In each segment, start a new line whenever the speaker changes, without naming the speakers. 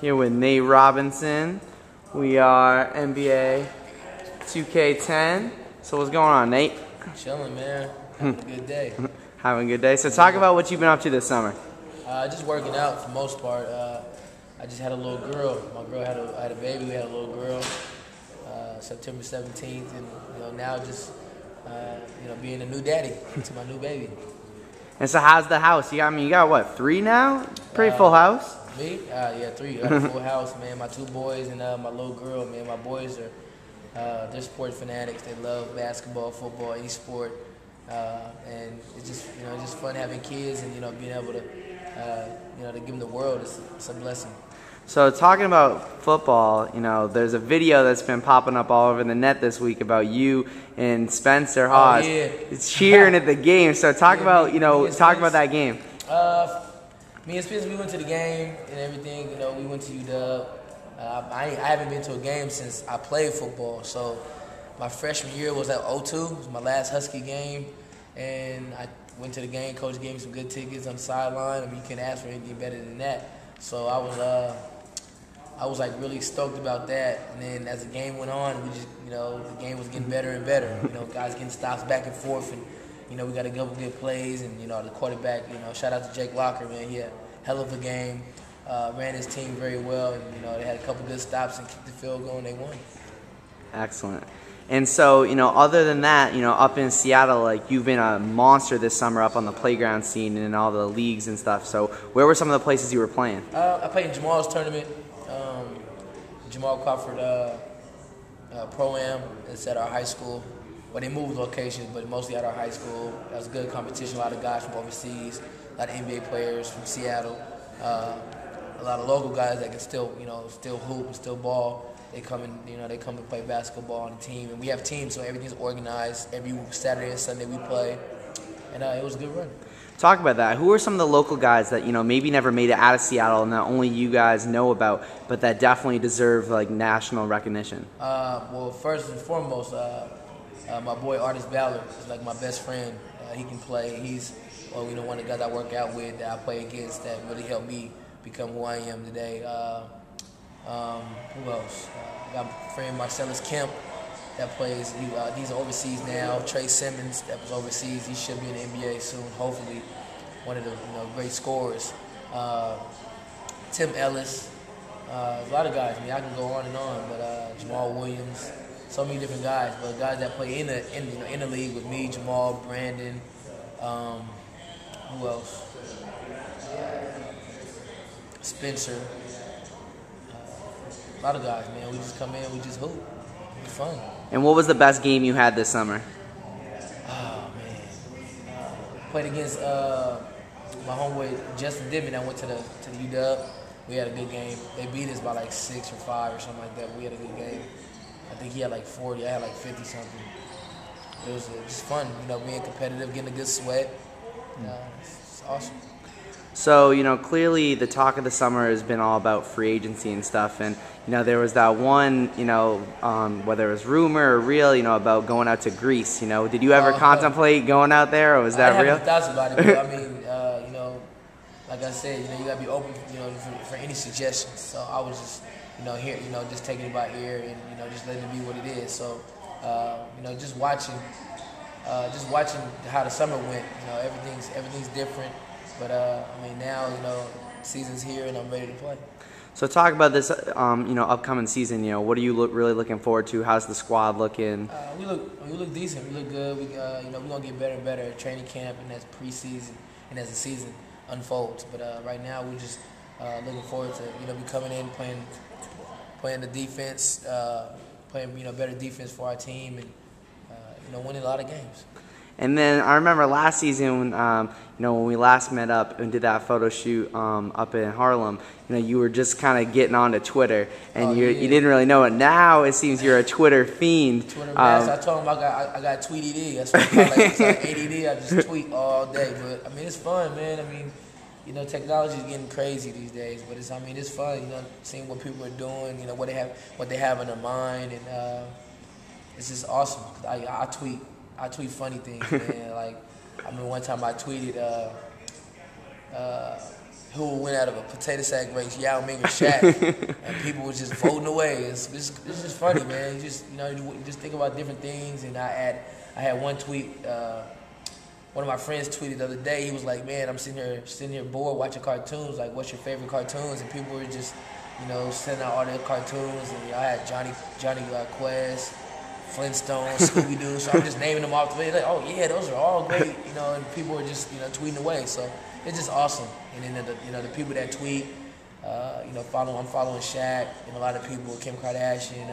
Here with Nate Robinson. We are NBA 2K10. So what's going on, Nate?
Chilling, man. Having a good day.
Having a good day. So talk about what you've been up to this summer.
Just working out for the most part. I just had a little girl. My girl had a baby. We had a little girl. September 17th, and now just being a new daddy to my new baby.
And so how's the house? You got what, 3 now? Pretty full house.
Me? Yeah, 3. I got a full house, man. My 2 boys and my little girl, man. My boys are they're sport fanatics. They love basketball, football, any sport, and it's just fun having kids and being able to to give them the world. It's a blessing.
So talking about football, there's a video that's been popping up all over the net this week about you and Spencer Hawes.
Oh, yeah.
It's cheering at the game. So talk about that game.
Me and Spence, we went to the game and everything. We went to UW. I haven't been to a game since I played football. So my freshman year was at O2. It was my last Husky game, and I went to the game. Coach gave me some good tickets on the sideline. You can't ask for anything better than that. So I was like really stoked about that, and then as the game went on, we just the game was getting better and better. Guys getting stops back and forth, and we got a couple good plays, and the quarterback, shout out to Jake Locker, man. He had a hell of a game, ran his team very well, and they had a couple good stops and kicked the field goal, and they won.
Excellent. And so, other than that, up in Seattle, you've been a monster this summer up on the playground scene and in all the leagues and stuff. So where were some of the places you were playing?
I played in Jamal's tournament, Jamal Crawford Pro-Am. It's at our high school. Well, they moved locations, but mostly at our high school. That was good competition, a lot of guys from overseas, a lot of NBA players from Seattle, a lot of local guys that can still hoop and still ball. They come and play basketball on the team, and we have teams, so everything's organized. Every Saturday and Sunday we play, and it was a good run.
Talk about that. Who are some of the local guys that maybe never made it out of Seattle, and that only you guys know about, but that definitely deserve national recognition?
Well, first and foremost, my boy Artis Ballard is my best friend. He can play. He's one of the guys I work out with, that I play against, that really helped me become who I am today. Who else? I got my friend Marcellus Kemp that plays. He's overseas now. Trey Simmons that was overseas. He should be in the NBA soon. Hopefully, one of the great scorers. Tim Ellis. A lot of guys. I can go on and on, but Jamal Williams. So many different guys, but guys that play in the league with me, Jamal, Brandon. Who else? Spencer. A lot of guys, man. We just come in, we just hoop. It's fun.
And what was the best game you had this summer?
Oh, man. Played against my homeboy Justin Dimon. I went to the UW. We had a good game. They beat us by 6 or 5 or something like that. We had a good game. I think he had 40. I had 50 something. It was just fun, being competitive, getting a good sweat. It's awesome.
So, clearly the talk of the summer has been all about free agency and stuff. And, there was that one, whether it was rumor or real, about going out to Greece. Did you ever contemplate going out there, or was that real?
I haven't thought about it, but I mean, like I said, you got to be open, for any suggestions. So I was just, here, just taking it by ear and, just letting it be what it is. So, just watching how the summer went. Everything's different. But I mean, now season's here and I'm ready to play.
So talk about this, upcoming season. What are you really looking forward to? How's the squad looking?
We look decent. We look good. We're gonna get better and better at training camp and as preseason and as the season unfolds. But right now we're just looking forward to be coming in playing the defense, playing better defense for our team, and winning a lot of games.
And then I remember last season when we last met up and did that photo shoot up in Harlem, you were just kind of getting onto Twitter, and you didn't really know it. Now it seems you're a Twitter fiend.
Twitter master. I told him I got tweet ED. That's what I call it. It's ADD. I just tweet all day. But I mean, it's fun, man. I mean, technology is getting crazy these days. But it's fun. Seeing what people are doing. What they have in their mind, and it's just awesome. I tweet funny things, man. I remember one time I tweeted who will win out of a potato sack race, Yao Ming or Shaq, and people were just voting away. It's just funny, man. You just think about different things. And I had one tweet. One of my friends tweeted the other day. He was like, "Man, I'm sitting here bored watching cartoons. Like, what's your favorite cartoons?" And people were just, sending out all their cartoons. And I had Johnny Quest, Flintstones, Scooby Doo. So I'm just naming them off the way. Like, oh yeah, those are all great. And people were just tweeting away. So it's just awesome. And then the people that tweet, I'm following Shaq and a lot of people, Kim Kardashian,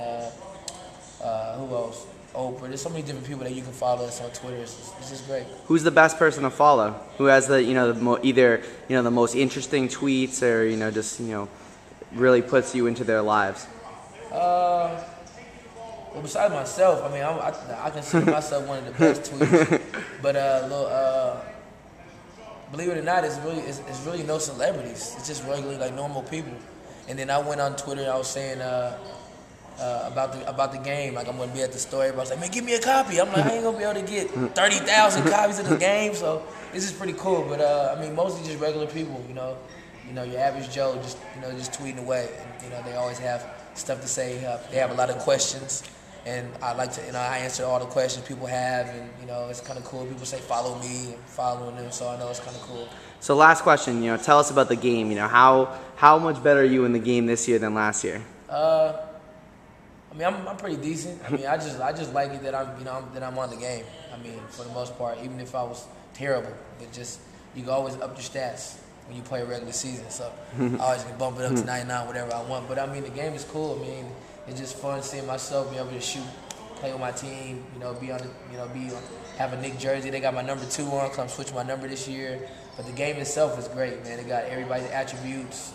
who else? Oprah. There's so many different people that you can follow us on Twitter. It's just great.
Who's the best person to follow? Who has either the most interesting tweets or just really puts you into their lives?
Well, besides myself, I mean, I consider myself one of the best tweets. But believe it or not, it's really no celebrities. It's just regular, like, normal people. And then I went on Twitter and I was saying about the game, like, I'm gonna be at the store. Everybody's like, "Man, give me a copy." I'm like, I ain't gonna be able to get 30,000 copies of the game, so it's just pretty cool. But I mean, mostly just regular people, your average Joe, just tweeting away. And, they always have stuff to say. They have a lot of questions, and I like to, I answer all the questions people have, and it's kind of cool. People say follow me, and following them, so I know it's kind of cool.
So last question, tell us about the game. How much better are you in the game this year than last year?
I mean, I'm pretty decent. I mean, I just like it that I'm on the game. I mean, for the most part, even if I was terrible, but just you can always up your stats when you play a regular season. So I always can bump it up to 99, whatever I want. But I mean, the game is cool. I mean, it's just fun seeing myself be able to shoot, play with my team. Have a Knicks jersey. They got my number 2 on because I'm switching my number this year. But the game itself is great, man. They got everybody's attributes,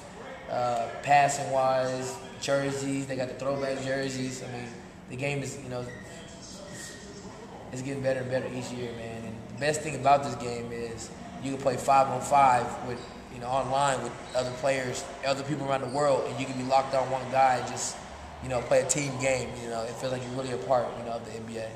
passing wise. Jerseys, they got the throwback jerseys. I mean, the game is, it's getting better and better each year, man. And the best thing about this game is you can play 5-on-5 with, online with other players, other people around the world, and you can be locked on one guy and just, play a team game. It feels like you're really a part, of the NBA.